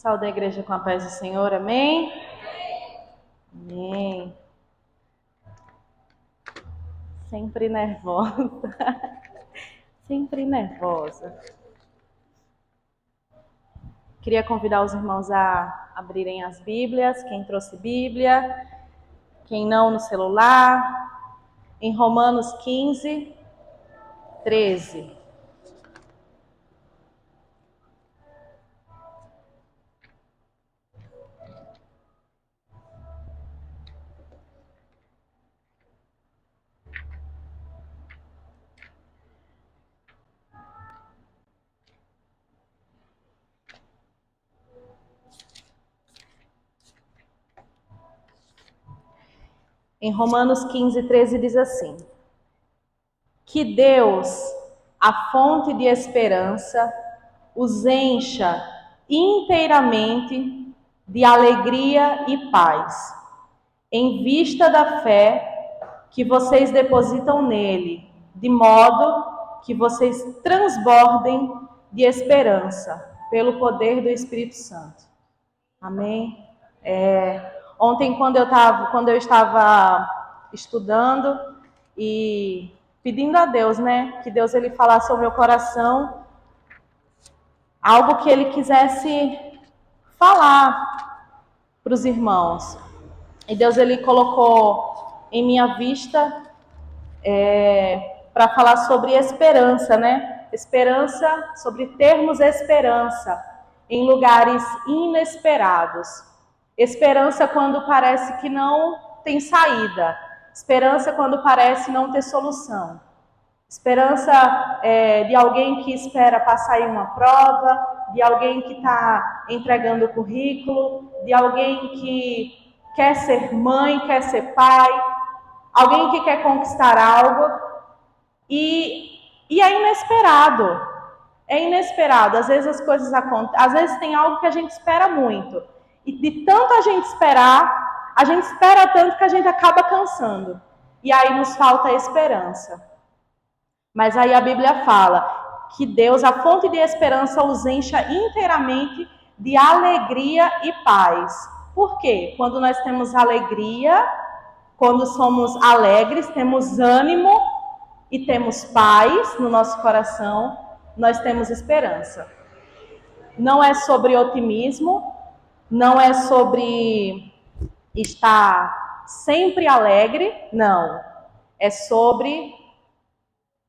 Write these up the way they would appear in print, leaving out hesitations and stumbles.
Saúde a igreja com a paz do Senhor, amém? Amém. Sempre nervosa. Sempre nervosa. Queria convidar os irmãos a abrirem as Bíblias, quem trouxe Bíblia, quem não no celular, em Romanos 15, 13. Em Romanos 15, 13 diz assim: que Deus, a fonte de esperança, os encha inteiramente de alegria e paz, em vista da fé que vocês depositam nele, de modo que vocês transbordem de esperança pelo poder do Espírito Santo. Amém? Ontem, quando eu estava estudando e pedindo a Deus, né, que Deus ele falasse ao meu coração algo que ele quisesse falar para os irmãos. E Deus ele colocou em minha vista para falar sobre esperança, né? Esperança, sobre termos esperança em lugares inesperados. Esperança quando parece que não tem saída. Esperança quando parece não ter solução. Esperança de alguém que espera passar em uma prova, de alguém que está entregando o currículo, de alguém que quer ser mãe, quer ser pai, alguém que quer conquistar algo e é inesperado. É inesperado. Às vezes as coisas acontecem, às vezes tem algo que a gente espera muito. E de tanto a gente espera tanto que a gente acaba cansando. E aí nos falta esperança. Mas aí a Bíblia fala que Deus, a fonte de esperança, os encha inteiramente de alegria e paz. Por quê? Quando nós temos alegria, quando somos alegres, temos ânimo e temos paz no nosso coração, nós temos esperança. Não é sobre otimismo, não é sobre estar sempre alegre, não. É sobre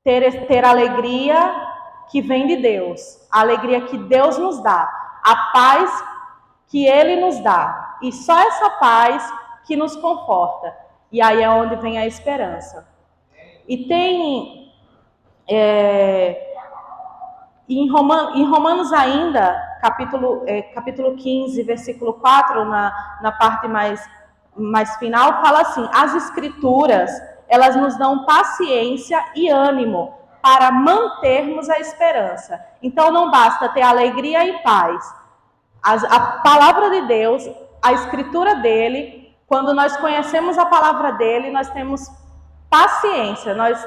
ter alegria que vem de Deus, a alegria que Deus nos dá, a paz que Ele nos dá. E só essa paz que nos conforta. E aí é onde vem a esperança. E tem em Romanos ainda, capítulo 15, versículo 4, na parte mais final, fala assim: as escrituras, elas nos dão paciência e ânimo para mantermos a esperança. Então não basta ter alegria e paz. A palavra de Deus, a escritura dele, quando nós conhecemos a palavra dele, nós temos paciência, nós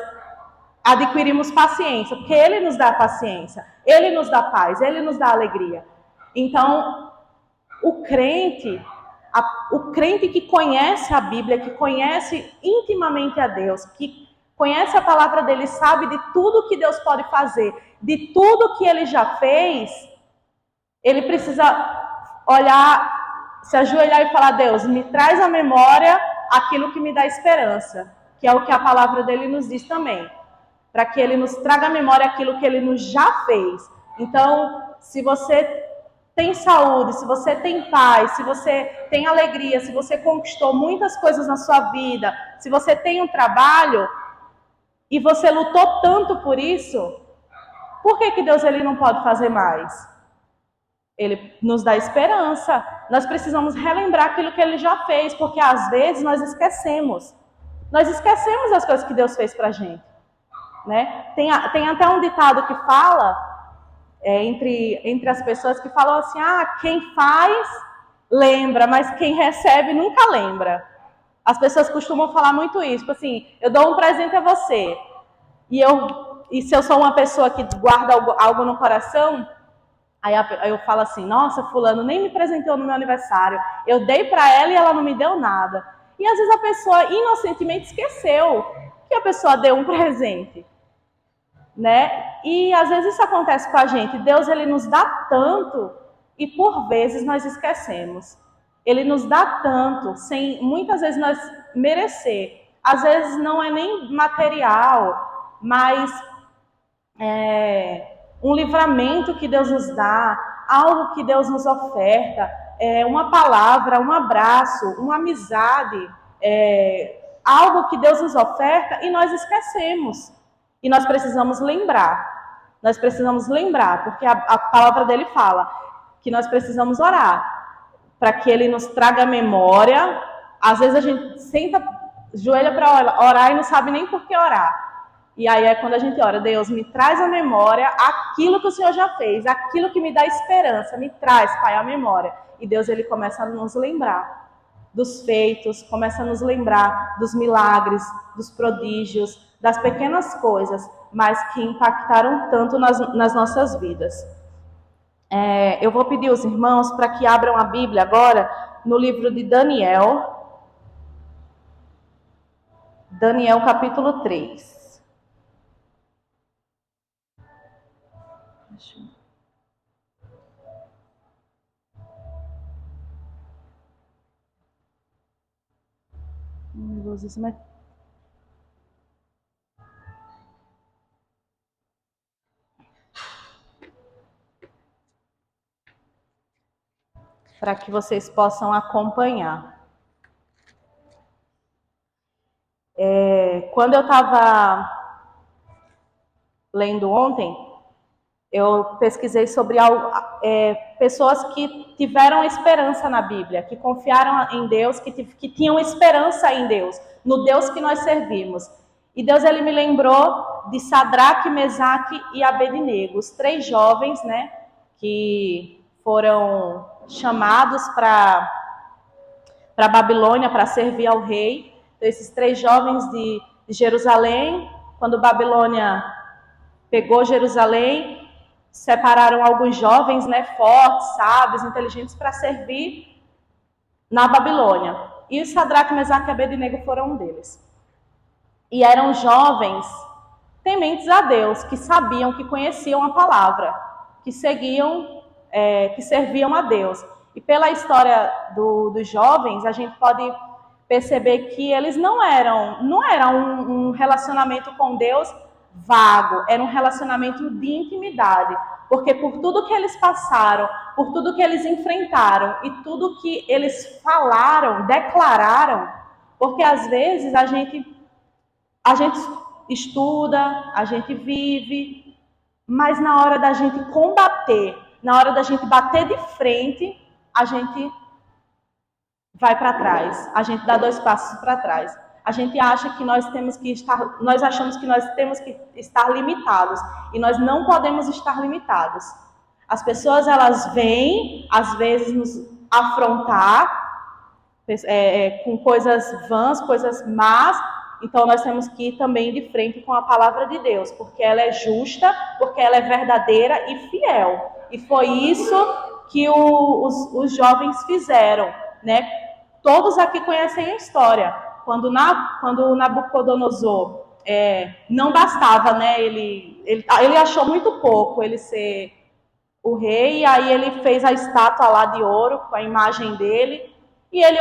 adquirimos paciência, porque ele nos dá paciência, ele nos dá paz, ele nos dá alegria. Então, o crente que conhece a Bíblia, que conhece intimamente a Deus, que conhece a palavra dele, sabe de tudo que Deus pode fazer, de tudo que ele já fez, ele precisa olhar, se ajoelhar e falar: Deus, me traz à memória aquilo que me dá esperança, que é o que a palavra dele nos diz também, para que ele nos traga à memória aquilo que ele nos já fez. Então, se você tem saúde, se você tem paz, se você tem alegria, se você conquistou muitas coisas na sua vida, se você tem um trabalho e você lutou tanto por isso, por que Deus ele não pode fazer mais? Ele nos dá esperança. Nós precisamos relembrar aquilo que ele já fez, porque às vezes nós esquecemos. Nós esquecemos as coisas que Deus fez pra gente. Né? Tem até um ditado que fala, entre as pessoas, que falam assim: quem faz, lembra, mas quem recebe nunca lembra. As pessoas costumam falar muito isso, tipo assim: eu dou um presente a você, e se eu sou uma pessoa que guarda algo no coração, Aí eu falo assim, nossa, fulano nem me presenteou no meu aniversário, eu dei para ela e ela não me deu nada. E às vezes a pessoa inocentemente esqueceu que a pessoa deu um presente, né? E às vezes isso acontece com a gente. Deus, ele nos dá tanto e por vezes nós esquecemos. Ele nos dá tanto sem muitas vezes nós merecer. Às vezes não é nem material, mas um livramento que Deus nos dá, algo que Deus nos oferta, uma palavra, um abraço, uma amizade, algo que Deus nos oferta e nós esquecemos. E nós precisamos lembrar. Nós precisamos lembrar, porque a palavra dele fala que nós precisamos orar para que ele nos traga memória. Às vezes a gente senta, joelha para orar e não sabe nem por que orar. E aí é quando a gente ora, Deus, me traz a memória aquilo que o Senhor já fez, aquilo que me dá esperança, me traz, Pai, a memória. E Deus, ele começa a nos lembrar dos feitos, começa a nos lembrar dos milagres, dos prodígios, das pequenas coisas, mas que impactaram tanto nas nossas vidas. Eu vou pedir aos irmãos para que abram a Bíblia agora no livro de Daniel. Daniel capítulo 3. Para que vocês possam acompanhar. Quando eu estava lendo ontem, eu pesquisei sobre pessoas que tiveram esperança na Bíblia, que confiaram em Deus, que tinham esperança em Deus, no Deus que nós servimos. E Deus, ele me lembrou de Sadraque, Mesaque e Abednego, os 3 jovens, né, que foram chamados para Babilônia para servir ao rei. Então, esses 3 jovens de Jerusalém, quando Babilônia pegou Jerusalém, separaram alguns jovens, né, fortes, sábios, inteligentes, para servir na Babilônia. E os Sadraque, Mesaque e Abednego foram um deles. E eram jovens tementes a Deus, que sabiam, que conheciam a palavra, que seguiam, que serviam a Deus. E pela história dos jovens, a gente pode perceber que eles não eram um relacionamento com Deus vago, era um relacionamento de intimidade, porque por tudo que eles passaram, por tudo que eles enfrentaram e tudo que eles falaram, declararam, porque às vezes a gente estuda, a gente vive, mas na hora da gente combater, na hora da gente bater de frente, a gente vai para trás, a gente dá 2 passos para trás. A gente acha que nós achamos que nós temos que estar limitados, e nós não podemos estar limitados. As pessoas, elas vêm, às vezes, nos afrontar com coisas vãs, coisas más, então nós temos que ir também de frente com a palavra de Deus, porque ela é justa, porque ela é verdadeira e fiel. E foi isso que os jovens fizeram, né? Todos aqui conhecem a história. Quando Nabucodonosor não bastava, né? Ele achou muito pouco ele ser o rei, e aí ele fez a estátua lá de ouro com a imagem dele, e ele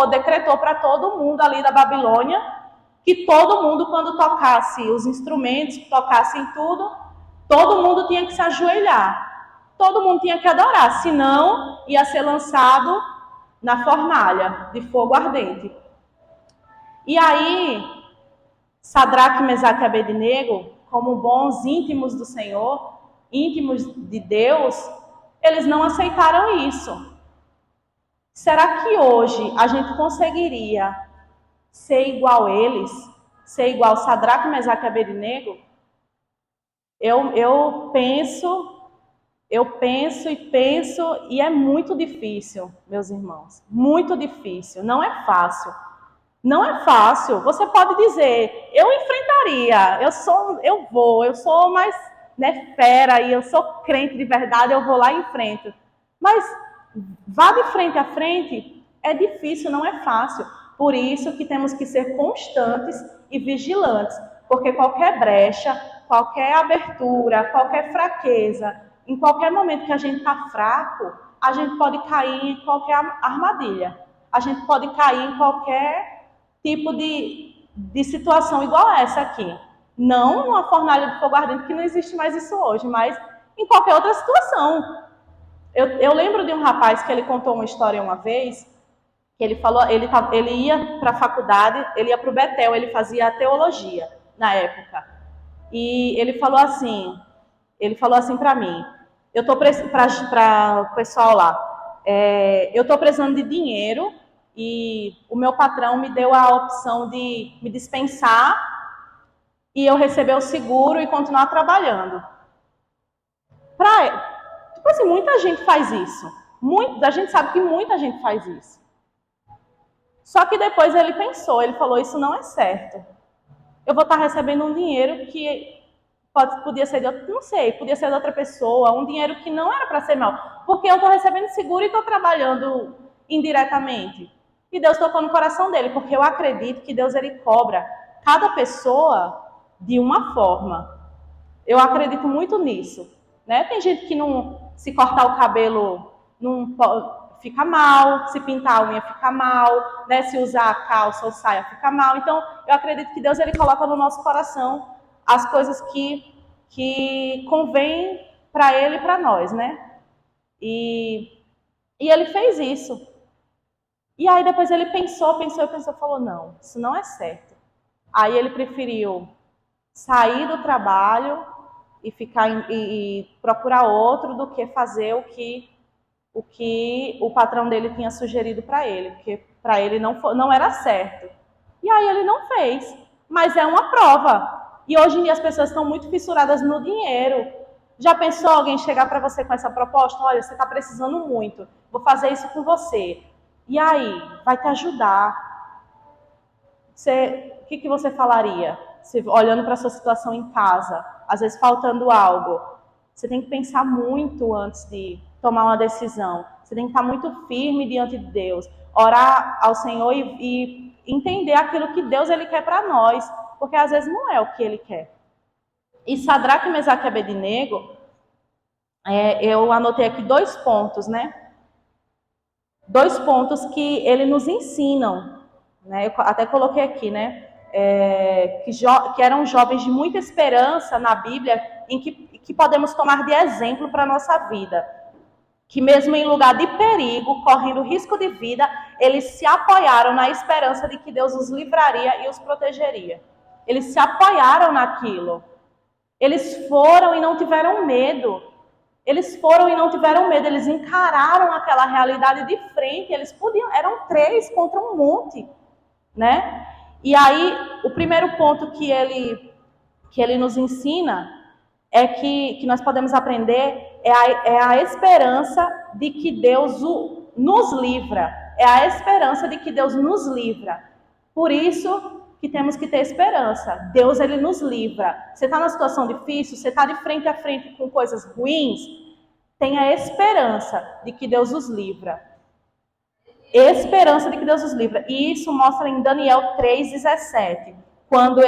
decretou para todo mundo ali da Babilônia que todo mundo, quando tocasse os instrumentos, tocassem tudo, todo mundo tinha que se ajoelhar, todo mundo tinha que adorar, senão ia ser lançado na fornalha de fogo ardente. E aí, Sadraque, Mesaque e Abednego, como bons íntimos do Senhor, íntimos de Deus, eles não aceitaram isso. Será que hoje a gente conseguiria ser igual a eles? Ser igual Sadraque, Mesaque e Abednego? Eu penso, e é muito difícil, meus irmãos. Muito difícil, não é fácil. Não é fácil. Você pode dizer, eu enfrentaria, eu sou mais né, fera e eu sou crente de verdade, eu vou lá e enfrento. Mas vá de frente a frente, é difícil, não é fácil. Por isso que temos que ser constantes e vigilantes, porque qualquer brecha, qualquer abertura, qualquer fraqueza, em qualquer momento que a gente está fraco, a gente pode cair em qualquer armadilha. A gente pode cair em qualquer tipo de situação igual essa aqui. Não numa fornalha de fogo ardente, que não existe mais isso hoje, mas em qualquer outra situação. Eu lembro de um rapaz que ele contou uma história uma vez, que ele falou, ele ia para a faculdade, ele ia para o Betel, ele fazia teologia na época. E ele falou assim para mim, eu tô para o pessoal lá, eu estou precisando de dinheiro e o meu patrão me deu a opção de me dispensar e eu receber o seguro e continuar trabalhando. Tipo assim, muita gente faz isso. A gente sabe que muita gente faz isso. Só que depois ele pensou, ele falou, isso não é certo. Eu vou estar recebendo um dinheiro que podia ser podia ser de outra pessoa, um dinheiro que não era para ser meu, porque eu estou recebendo seguro e estou trabalhando indiretamente. E Deus tocou no coração dele, porque eu acredito que Deus ele cobra cada pessoa de uma forma. Eu acredito muito nisso. Né? Tem gente que não, se cortar o cabelo não fica mal, se pintar a unha fica mal, né? Se usar a calça ou saia fica mal. Então, eu acredito que Deus ele coloca no nosso coração as coisas que convém para ele e para nós, né? E ele fez isso. E aí depois ele pensou, falou, não, isso não é certo. Aí ele preferiu sair do trabalho e procurar outro do que fazer o que o patrão dele tinha sugerido para ele, porque para ele não era certo. E aí ele não fez, mas é uma prova. E hoje em dia as pessoas estão muito fissuradas no dinheiro. Já pensou alguém chegar para você com essa proposta? Olha, você está precisando muito, vou fazer isso com você. E aí, vai te ajudar. O que você falaria? Você, olhando para a sua situação em casa, às vezes faltando algo, você tem que pensar muito antes de tomar uma decisão. Você tem que estar muito firme diante de Deus, orar ao Senhor e entender aquilo que Deus ele quer para nós, porque às vezes não é o que ele quer. E Sadraque, Mesaque e Abednego, eu anotei aqui 2 pontos, né? 2 pontos que ele nos ensinam, né? Eu até coloquei aqui, né? Que eram jovens de muita esperança na Bíblia, em que podemos tomar de exemplo para a nossa vida. Que mesmo em lugar de perigo, correndo risco de vida, eles se apoiaram na esperança de que Deus os livraria e os protegeria. Eles se apoiaram naquilo. Eles foram e não tiveram medo. Eles encararam aquela realidade de frente. Eram 3 contra um monte, né? E aí, o primeiro ponto que ele nos ensina é que nós podemos aprender é a esperança de que Deus nos livra. É a esperança de que Deus nos livra. Por isso que temos que ter esperança. Deus, ele nos livra. Você está numa situação difícil, você está de frente a frente com coisas ruins, tenha esperança de que Deus os livra. Esperança de que Deus os livra. E isso mostra em Daniel 3,17. Quando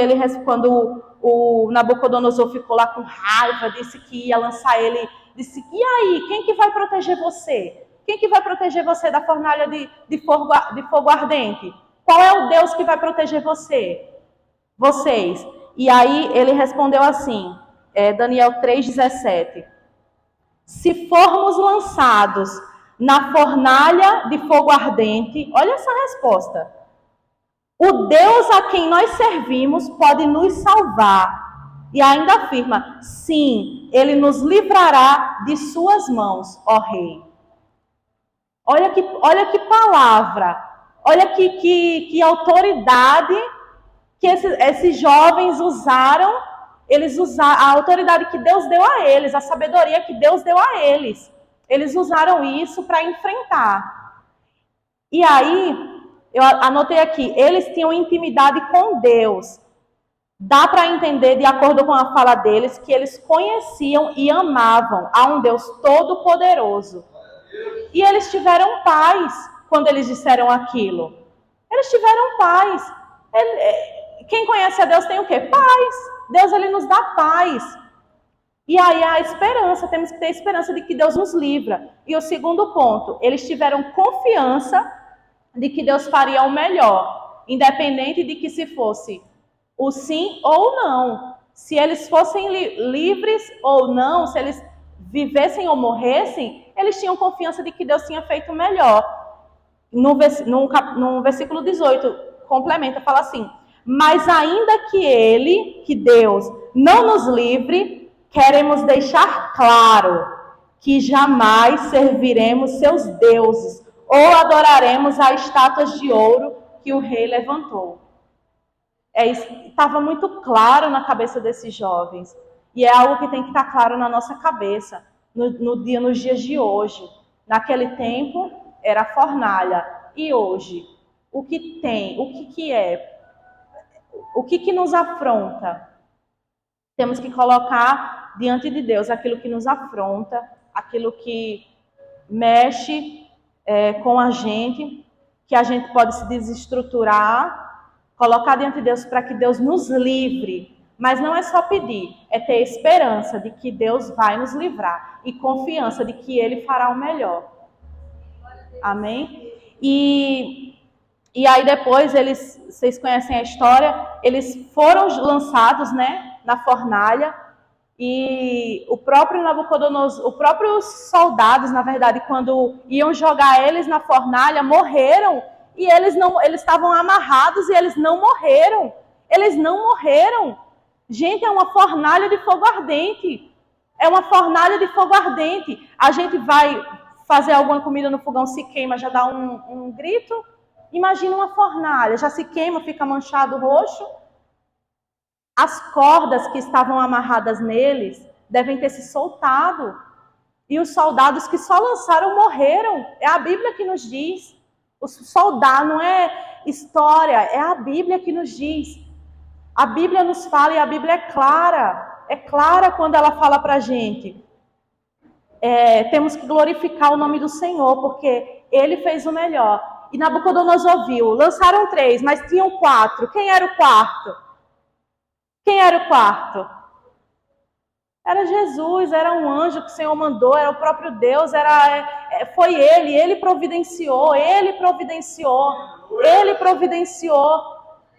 o Nabucodonosor ficou lá com raiva, disse que ia lançar ele, disse, e aí, quem que vai proteger você? Quem que vai proteger você da fornalha de fogo ardente? Qual é o Deus que vai proteger vocês? E aí ele respondeu assim, Daniel 3,17. Se formos lançados na fornalha de fogo ardente, olha essa resposta. O Deus a quem nós servimos pode nos salvar. E ainda afirma, sim, ele nos livrará de suas mãos, ó rei. Olha que palavra, olha que autoridade que esses jovens usaram. Eles usaram a autoridade que Deus deu a eles, a sabedoria que Deus deu a eles. Eles usaram isso para enfrentar. E aí, eu anotei aqui, eles tinham intimidade com Deus. Dá para entender, de acordo com a fala deles, que eles conheciam e amavam a um Deus todo-poderoso. E eles tiveram paz quando eles disseram aquilo. Eles tiveram paz. Quem conhece a Deus tem o quê? Paz. Deus, ele nos dá paz. E aí a esperança, temos que ter esperança de que Deus nos livra. E o segundo ponto, eles tiveram confiança de que Deus faria o melhor, independente de que se fosse o sim ou não. Se eles fossem livres ou não, se eles vivessem ou morressem, eles tinham confiança de que Deus tinha feito o melhor. No versículo 18, complementa, fala assim: mas ainda que Deus, não nos livre, queremos deixar claro que jamais serviremos seus deuses ou adoraremos as estátuas de ouro que o rei levantou. Estava muito claro na cabeça desses jovens. E é algo que tem que estar claro na nossa cabeça, nos dias de hoje. Naquele tempo, era a fornalha. E hoje, o que tem? O que é? O que nos afronta? Temos que colocar diante de Deus aquilo que nos afronta, aquilo que mexe com a gente, que a gente pode se desestruturar, colocar diante de Deus para que Deus nos livre. Mas não é só pedir, é ter esperança de que Deus vai nos livrar e confiança de que Ele fará o melhor. Amém? E aí depois, vocês conhecem a história, eles foram lançados, né, na fornalha, e o próprio Nabucodonosor, os próprios soldados, na verdade, quando iam jogar eles na fornalha, morreram, e eles estavam amarrados e eles não morreram. Eles não morreram. Gente, é uma fornalha de fogo ardente. É uma fornalha de fogo ardente. A gente vai fazer alguma comida no fogão, se queima, já dá um grito. Imagina uma fornalha, já se queima, fica manchado roxo. As cordas que estavam amarradas neles devem ter se soltado. E os soldados que só lançaram morreram. É a Bíblia que nos diz. Os soldados, não é história, é a Bíblia que nos diz. A Bíblia nos fala e a Bíblia é clara. É clara quando ela fala para a gente. Temos que glorificar o nome do Senhor, porque Ele fez o melhor. E Nabucodonosor viu, lançaram 3, mas tinham 4. Quem era o quarto? Quem era o quarto? Era Jesus, era um anjo que o Senhor mandou, era o próprio Deus, foi Ele providenciou, Ele providenciou.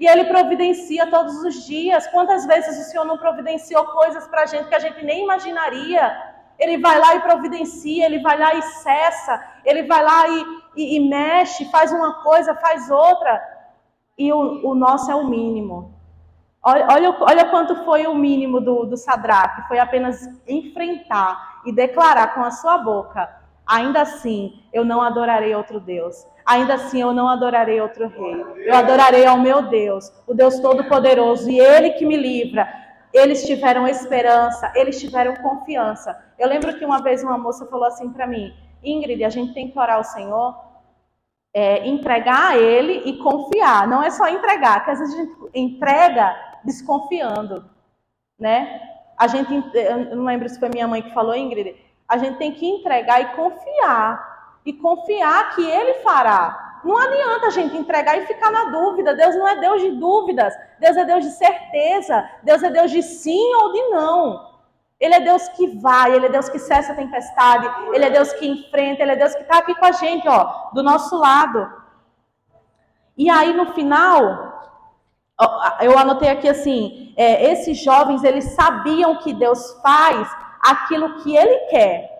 E Ele providencia todos os dias. Quantas vezes o Senhor não providenciou coisas para a gente que a gente nem imaginaria? Ele vai lá e providencia, Ele vai lá e cessa, Ele vai lá e mexe, faz uma coisa, faz outra. E o nosso é o mínimo. Olha quanto foi o mínimo do Sadraque. Foi apenas enfrentar e declarar com a sua boca: ainda assim eu não adorarei outro Deus. Ainda assim eu não adorarei outro rei. Eu adorarei ao meu Deus, o Deus Todo-Poderoso, e Ele que me livra. Eles tiveram esperança, eles tiveram confiança. Eu lembro que uma vez uma moça falou assim para mim: Ingrid, a gente tem que orar ao Senhor, entregar a Ele e confiar. Não é só entregar, porque às vezes a gente entrega desconfiando, né? Eu não lembro se foi minha mãe que falou, Ingrid, a gente tem que entregar e confiar que Ele fará. Não adianta a gente entregar e ficar na dúvida. Deus não é Deus de dúvidas, Deus é Deus de certeza, Deus é Deus de sim ou de não. Ele é Deus que vai, Ele é Deus que cessa a tempestade, Ele é Deus que enfrenta, Ele é Deus que está aqui com a gente, ó, do nosso lado. E aí no final, eu anotei aqui assim, esses jovens, eles sabiam que Deus faz aquilo que Ele quer.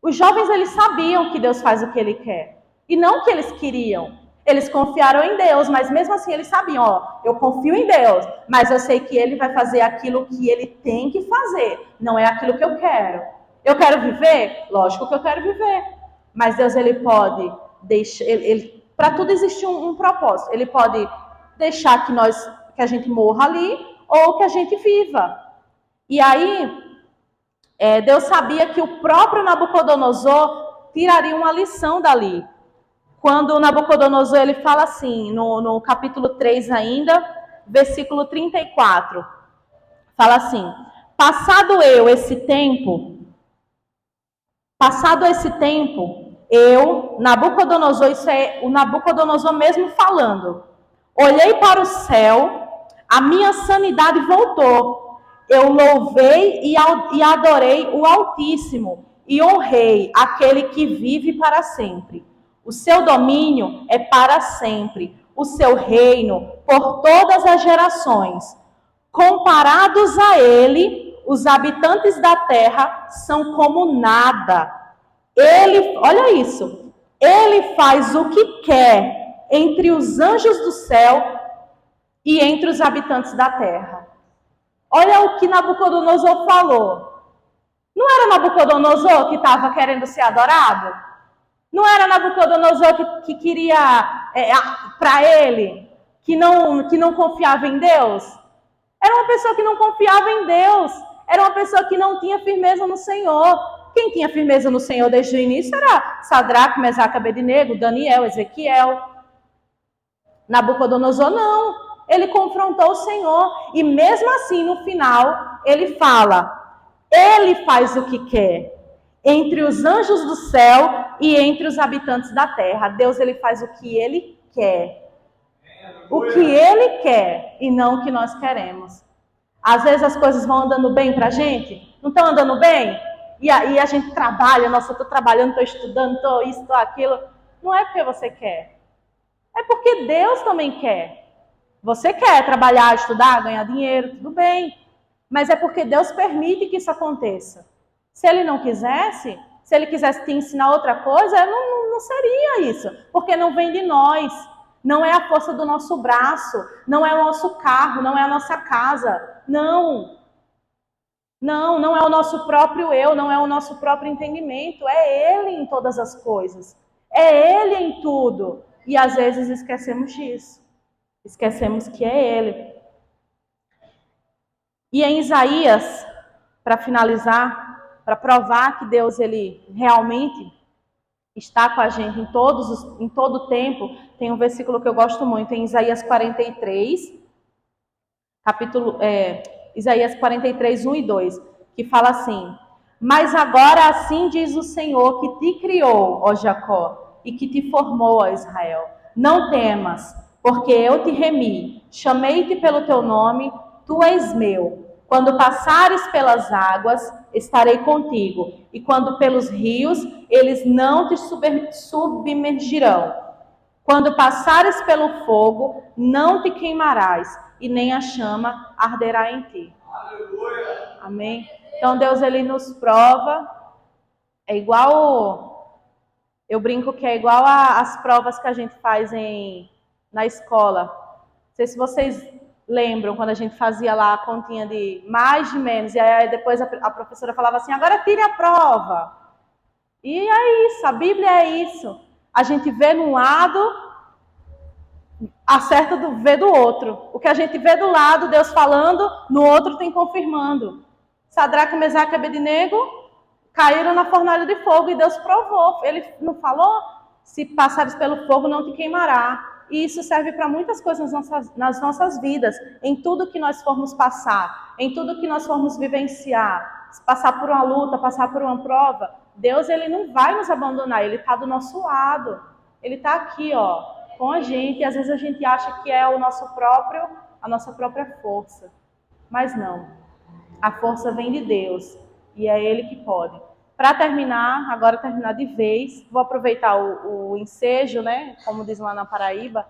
Os jovens, eles sabiam que Deus faz o que Ele quer. E não o que eles queriam. Eles confiaram em Deus, mas mesmo assim eles sabiam, ó, eu confio em Deus, mas eu sei que Ele vai fazer aquilo que Ele tem que fazer. Não é aquilo que eu quero. Eu quero viver? Lógico que eu quero viver. Mas Deus, Ele pode deixar... Para tudo existe um propósito. Ele pode deixar que a gente morra ali, ou que a gente viva. E aí, Deus sabia que o próprio Nabucodonosor tiraria uma lição dali. Quando o Nabucodonosor, ele fala assim, no capítulo 3 ainda, versículo 34. Fala assim: Passado esse tempo, eu, Nabucodonosor, isso é o Nabucodonosor mesmo falando, olhei para o céu, a minha sanidade voltou. Eu louvei e adorei o Altíssimo e honrei aquele que vive para sempre. O seu domínio é para sempre, o seu reino por todas as gerações. Comparados a ele, os habitantes da terra são como nada. Ele, olha isso, ele faz o que quer entre os anjos do céu e entre os habitantes da terra. Olha o que Nabucodonosor falou. Não era Nabucodonosor que estava querendo ser adorado? Não era Nabucodonosor que queria, para ele, que não confiava em Deus? Era uma pessoa que não confiava em Deus. Era uma pessoa que não tinha firmeza no Senhor. Quem tinha firmeza no Senhor desde o início era Sadraque, Mesaque, Abednego, Daniel, Ezequiel. Nabucodonosor não. Ele confrontou o Senhor. E mesmo assim, no final, ele fala: ele faz o que quer entre os anjos do céu e entre os habitantes da terra. Deus, ele faz o que ele quer. O que ele quer e não o que nós queremos. Às vezes as coisas vão andando bem pra gente, não estão andando bem? E aí a gente trabalha, nossa, eu estou trabalhando, estou estudando, estou isso, estou aquilo. Não é porque você quer. É porque Deus também quer. Você quer trabalhar, estudar, ganhar dinheiro, tudo bem. Mas é porque Deus permite que isso aconteça. Se ele não quisesse, se ele quisesse te ensinar outra coisa, não seria isso. Porque não vem de nós. Não é a força do nosso braço, não é o nosso carro, não é a nossa casa. Não é o nosso próprio eu, não é o nosso próprio entendimento. É Ele em todas as coisas. É Ele em tudo. E às vezes esquecemos disso. Esquecemos que é Ele. E em Isaías, para finalizar, para provar que Deus ele realmente está com a gente em todo o tempo, tem um versículo que eu gosto muito, em Isaías 43, Isaías 43, 1 e 2, que fala assim: Mas agora assim diz o Senhor que te criou, ó Jacó, e que te formou, ó Israel. Não temas, porque eu te remi, chamei-te pelo teu nome, tu és meu. Quando passares pelas águas, estarei contigo, e quando pelos rios, eles não te submergirão. Quando passares pelo fogo, não te queimarás, e nem a chama arderá em ti. Aleluia. Amém? Então Deus, ele nos prova, é igual, eu brinco que é igual às provas que a gente faz na escola. Não sei se vocês lembram quando a gente fazia lá a continha de mais de menos, e aí depois a professora falava assim: agora tire a prova. E é isso, a Bíblia é isso. A gente vê num lado, acerta vê do outro. O que a gente vê do lado, Deus falando, no outro tem confirmando. Sadraque, Mesaque e Abednego caíram na fornalha de fogo e Deus provou. Ele não falou: se passares pelo fogo não te queimará. E isso serve para muitas coisas nas nossas vidas, em tudo que nós formos passar, em tudo que nós formos vivenciar, passar por uma luta, passar por uma prova. Deus, ele não vai nos abandonar, ele está do nosso lado, ele está aqui, ó, com a gente. E às vezes a gente acha que é a nossa própria força, mas não, a força vem de Deus e é ele que pode. Para terminar, agora terminar de vez, vou aproveitar o ensejo, né? Como diz lá na Paraíba.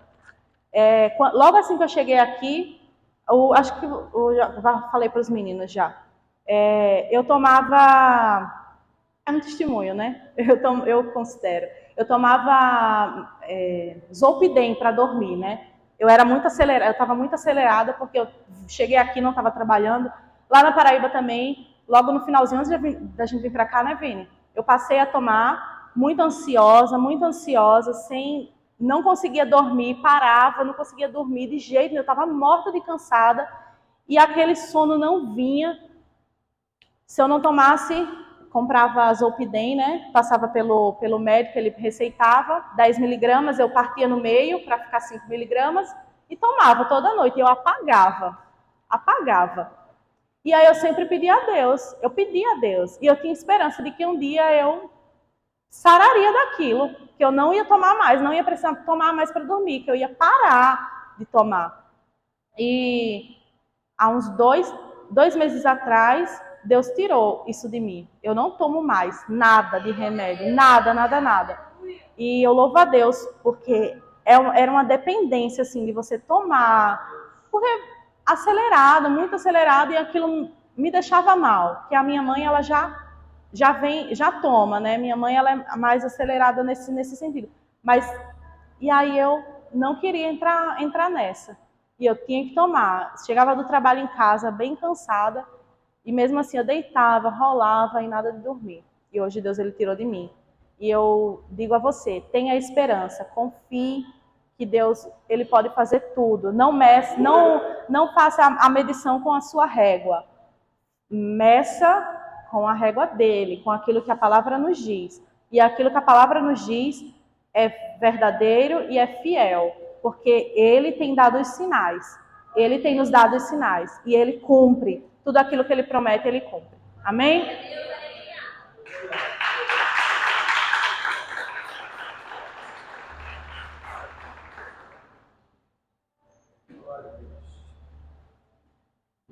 Logo assim que eu cheguei aqui, acho que eu já falei para os meninos já. Eu tomava, é um testemunho, né? Eu considero. Eu tomava Zolpidem para dormir, né? Eu estava muito acelerada porque eu cheguei aqui, não estava trabalhando. Lá na Paraíba também. Logo no finalzinho, antes da gente vir para cá, né, Vini? Eu passei a tomar, muito ansiosa, não conseguia dormir, parava, não conseguia dormir de jeito nenhum, eu estava morta de cansada e aquele sono não vinha. Se eu não tomasse, comprava Zolpidem, né? Passava pelo médico, ele receitava 10 miligramas, eu partia no meio para ficar 5 miligramas e tomava toda noite. E eu apagava. E aí eu sempre pedia a Deus, eu pedia a Deus. E eu tinha esperança de que um dia eu sararia daquilo, que eu não ia tomar mais, não ia precisar tomar mais para dormir, que eu ia parar de tomar. E há uns dois meses atrás, Deus tirou isso de mim. Eu não tomo mais nada de remédio, nada, nada, nada. E eu louvo a Deus, porque era uma dependência, assim, de você tomar. Porque acelerada, muito acelerada, e aquilo me deixava mal. Que a minha mãe, ela já toma, né? Minha mãe, ela é mais acelerada nesse sentido. Mas, e aí eu não queria entrar nessa. E eu tinha que tomar. Chegava do trabalho em casa bem cansada, e mesmo assim eu deitava, rolava e nada de dormir. E hoje Deus, ele tirou de mim. E eu digo a você, tenha esperança, confie que Deus, ele pode fazer tudo. Não faça a medição com a sua régua. Meça com a régua dele, com aquilo que a palavra nos diz. E aquilo que a palavra nos diz é verdadeiro e é fiel, porque ele tem dado os sinais. Ele tem nos dado os sinais e ele cumpre tudo aquilo que ele promete, ele cumpre. Amém?